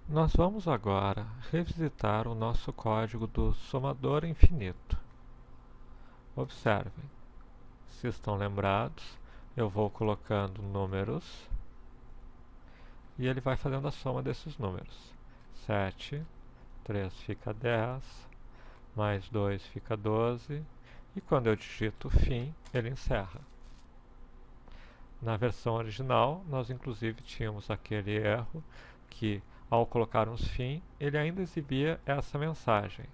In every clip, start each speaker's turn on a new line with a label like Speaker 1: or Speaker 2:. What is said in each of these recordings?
Speaker 1: Nós vamos agora revisitar o nosso código do somador infinito. Observem, se estão lembrados, eu vou colocando números e ele vai fazendo a soma desses números. 7, 3 fica 10, mais 2 fica 12, e quando eu digito fim, ele encerra. Na versão original, nós inclusive tínhamos aquele erro que, ao colocarmos fim, ele ainda exibia essa mensagem.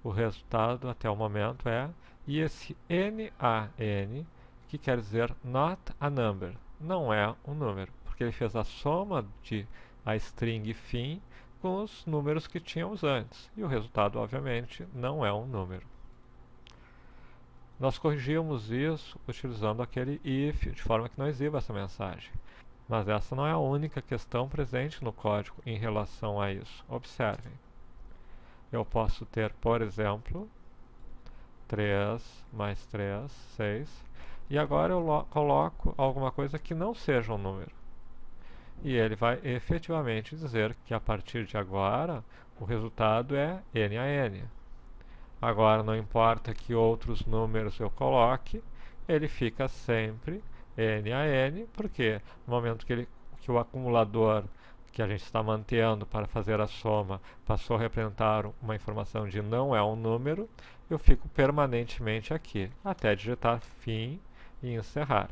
Speaker 1: O resultado até o momento é, e esse NaN, que quer dizer not a number, não é um número, porque ele fez a soma de a string fim com os números que tínhamos antes, e o resultado, obviamente, não é um número. Nós corrigimos isso utilizando aquele if, de forma que não exiba essa mensagem. Mas essa não é a única questão presente no código em relação a isso. Observem. Eu posso ter, por exemplo, 3 mais 3, 6. E agora eu coloco alguma coisa que não seja um número. E ele vai efetivamente dizer que a partir de agora o resultado é NaN. Agora não importa que outros números eu coloque, ele fica sempre NaN, porque no momento que o acumulador que a gente está mantendo para fazer a soma passou a representar uma informação de não é um número, eu fico permanentemente aqui, até digitar fim e encerrar.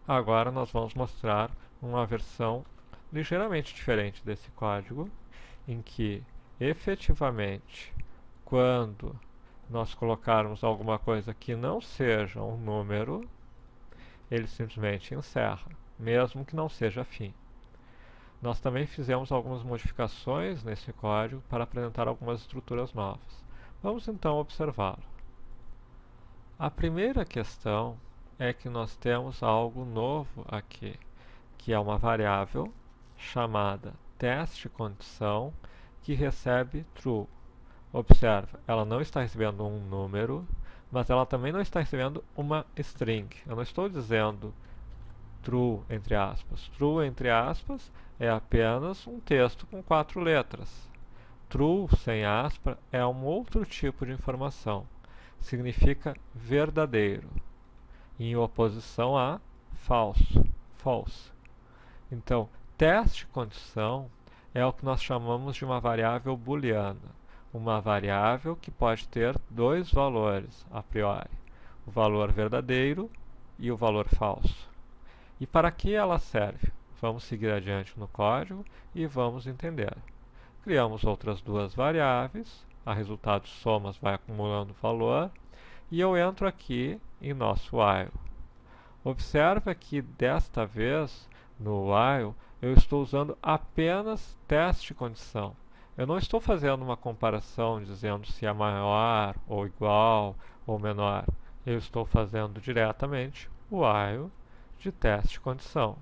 Speaker 1: Agora nós vamos mostrar uma versão ligeiramente diferente desse código, em que efetivamente, quando nós colocarmos alguma coisa que não seja um número, ele simplesmente encerra, mesmo que não seja fim. Nós também fizemos algumas modificações nesse código para apresentar algumas estruturas novas. Vamos então observá-lo. A primeira questão é que nós temos algo novo aqui, que é uma variável chamada teste_condição que recebe true. Observa, ela não está recebendo um número, mas ela também não está recebendo uma string. Eu não estou dizendo true, entre aspas. True, entre aspas, é apenas um texto com 4 letras. True, sem aspa, é um outro tipo de informação. Significa verdadeiro, em oposição a falso, false. Então, teste_condição é o que nós chamamos de uma variável booleana. Uma variável que pode ter dois valores a priori, o valor verdadeiro e o valor falso. E para que ela serve? Vamos seguir adiante no código e vamos entender. Criamos outras duas variáveis, a resultado somas vai acumulando valor, e eu entro aqui em nosso while. Observa que desta vez, no while, eu estou usando apenas teste_condição. Eu não estou fazendo uma comparação dizendo se é maior ou igual ou menor. Eu estou fazendo diretamente o while de teste_condição.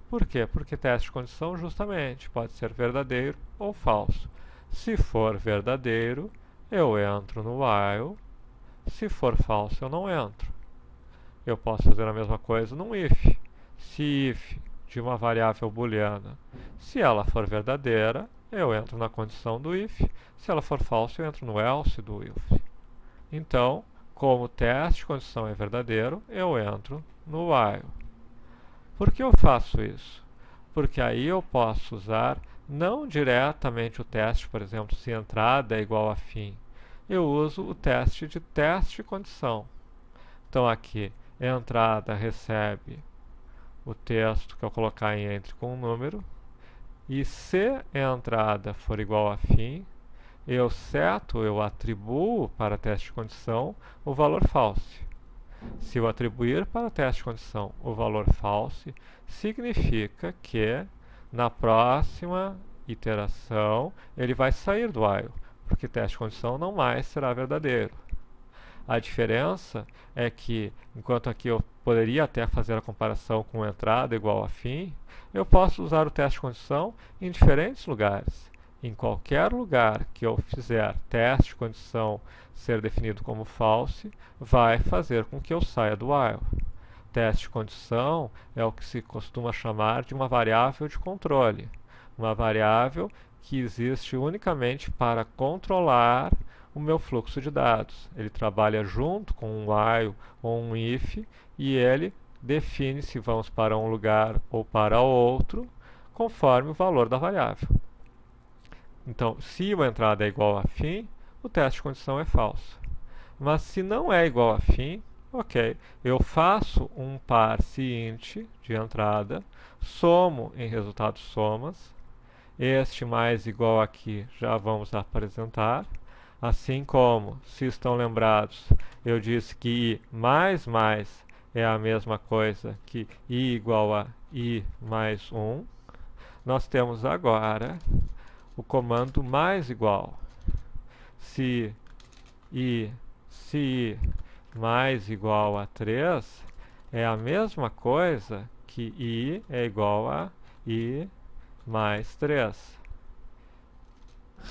Speaker 1: Por quê? Porque teste_condição justamente pode ser verdadeiro ou falso. Se for verdadeiro, eu entro no while. Se for falso, eu não entro. Eu posso fazer a mesma coisa num if. Se if de uma variável booleana, se ela for verdadeira, eu entro na condição do if. Se ela for falsa, eu entro no else do if. Então, como o teste_condição é verdadeiro, eu entro no while. Por que eu faço isso? Porque aí eu posso usar não diretamente o teste, por exemplo, se entrada é igual a fim. Eu uso o teste de teste_condição. Então aqui, entrada recebe o texto que eu colocar em entre com um número, e se a entrada for igual a fim, eu atribuo para teste_condição o valor false. Se eu atribuir para teste_condição o valor false, significa que na próxima iteração ele vai sair do while, porque teste_condição não mais será verdadeiro. A diferença é que, enquanto aqui eu poderia até fazer a comparação com entrada igual a fim, eu posso usar o teste_condição em diferentes lugares. Em qualquer lugar que eu fizer teste_condição ser definido como false, vai fazer com que eu saia do while. Teste_condição é o que se costuma chamar de uma variável de controle. uma variável que existe unicamente para controlar o meu fluxo de dados. Ele trabalha junto com um while ou um if e ele define se vamos para um lugar ou para outro conforme o valor da variável. Então, se a entrada é igual a fim, o teste de condição é falso. Mas se não é igual a fim, ok, eu faço um parse int de entrada, somo em resultado somas, este mais igual aqui já vamos apresentar, assim como, se estão lembrados, eu disse que i mais mais é a mesma coisa que i igual a i mais 1, nós temos agora o comando mais igual. Se i mais igual a 3 é a mesma coisa que i é igual a i mais 3.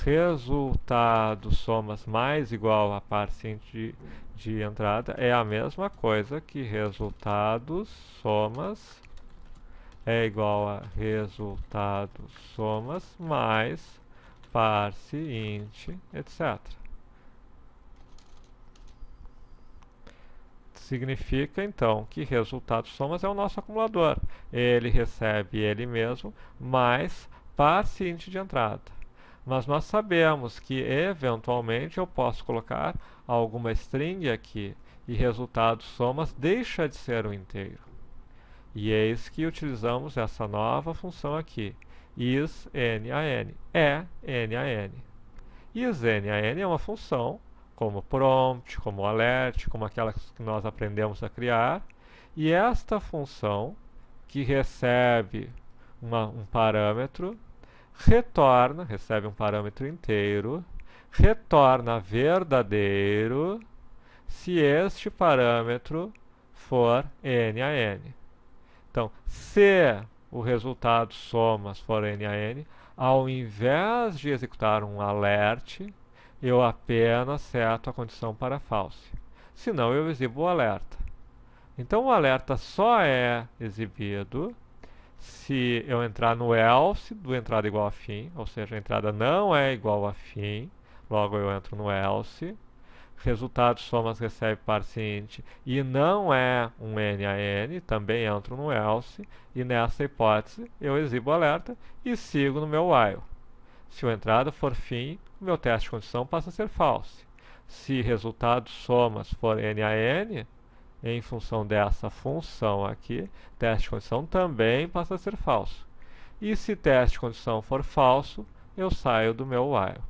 Speaker 1: Resultado somas mais igual a parse de entrada é a mesma coisa que resultados somas é igual a resultados somas mais parse int, etc. Significa então que resultado somas é o nosso acumulador. Ele recebe ele mesmo mais parse int de entrada. Mas nós sabemos que eventualmente eu posso colocar alguma string aqui e resultado somas deixa de ser um inteiro. E eis que utilizamos essa nova função aqui, isNaN, NaN. IsNaN é uma função como prompt, como alert, como aquelas que nós aprendemos a criar, e esta função que recebe um parâmetro recebe um parâmetro inteiro, retorna verdadeiro se este parâmetro for NaN. Então, se o resultado somas for NaN, ao invés de executar um alert, eu apenas seto a condição para false. Senão, eu exibo o alerta. Então, o alerta só é exibido se eu entrar no else do entrada igual a fim, ou seja, a entrada não é igual a fim, logo eu entro no else, resultado somas recebe parse int e não é um NaN, também entro no else, e nessa hipótese eu exibo o alerta e sigo no meu while. Se a entrada for fim, o meu teste de condição passa a ser false. Se resultado somas for NaN, em função dessa função aqui, teste de condição também passa a ser falso. E se teste de condição for falso, eu saio do meu while.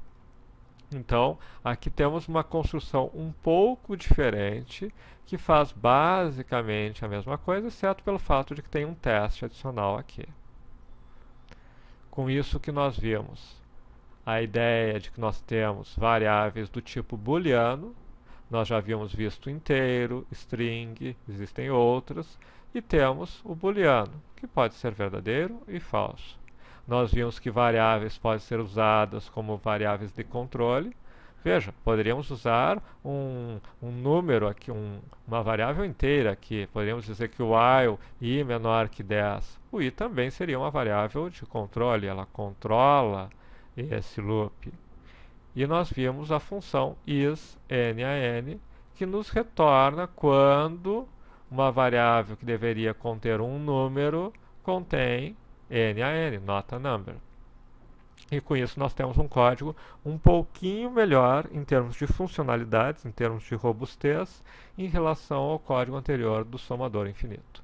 Speaker 1: Então, aqui temos uma construção um pouco diferente, que faz basicamente a mesma coisa, exceto pelo fato de que tem um teste adicional aqui. Com isso que nós vimos a ideia de que nós temos variáveis do tipo booleano, nós já havíamos visto inteiro, string, existem outras, e temos o booleano, que pode ser verdadeiro e falso. Nós vimos que variáveis podem ser usadas como variáveis de controle. Veja, poderíamos usar um número aqui, uma variável inteira aqui. Poderíamos dizer que o while i menor que 10. O i também seria uma variável de controle, ela controla esse loop. E nós vimos a função isNaN, que nos retorna quando uma variável que deveria conter um número contém NaN, nota number. E com isso nós temos um código um pouquinho melhor em termos de funcionalidades, em termos de robustez, em relação ao código anterior do somador infinito.